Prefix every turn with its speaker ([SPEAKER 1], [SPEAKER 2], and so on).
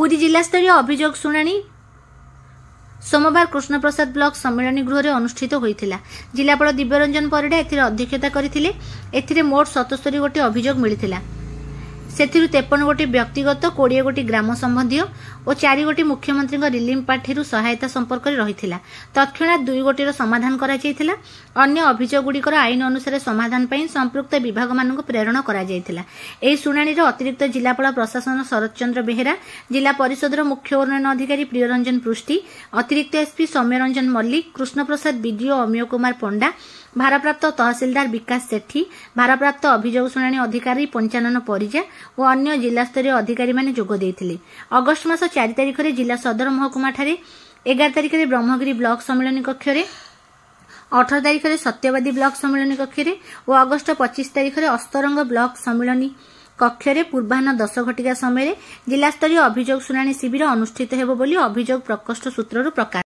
[SPEAKER 1] पुरी जिलास्तरीय अभियोग शुणाणी सोमवार कृष्णप्रसाद ब्लॉक सम्मेलन गृह अनुष्ठित होता। जिलापाल दिव्यरंजन परिडा एथिरे अध्यक्षता करथिले। एथिरे मोट 77 गोटी अभियोग मिलिथिला। सेथिरु 53 गोटी व्यक्तिगत, 20 गोटी ग्राम संबंधी और 4 गोटी मुख्यमंत्री रिलीफ पार्टी सहायता संपर्क रही। तत्क्षणात 2 गोटीर समाधान करा जायथिला। अन्य अभियोग गुड़िकर आईन अनुसार समाधान पई संपृक्त विभाग मानक प्रेरण करा जायथिला। एही शुणाणीर अतिरिक्त जिलापाल प्रशासन शरद चंद्र बेहेरा, जिला परिषदर मुख्य उन्नयन अधिकारी प्रियरंजन पृष्टि, अतिरिक्त एसपी सौम्यरंजन मल्लिक, कृष्णप्रसाद बीडीओ अमिय कुमार पंडा, भारप्राप्त तहसीलदार विकास सेठी, भारप्राप्त अभियोग शुणाणी अधिकारी पंचानन परिजा और अन्य जिलास्तरीय अधिकारी माने जोग देइथिले। अगस्ट मास 4 तारिख रे जिला सदर महकुमा ठारे, 11 तारिख रे ब्रह्मगिरी ब्लॉक सम्मेलन कक्ष रे, 18 तारिख रे सत्यवादी ब्लॉक सम्मेलन कक्ष रे और अगस्ट 25 तारिख रे अस्तरंग ब्लॉक सम्मेलन कक्ष रे पूर्वाह्न 10 घटिका समय जिलास्तरीय अभियोग शुणाणी शिविर अनुष्ठित हेबो बोली अभियोग प्रकोष्ठ सूत्ररु प्रकाश।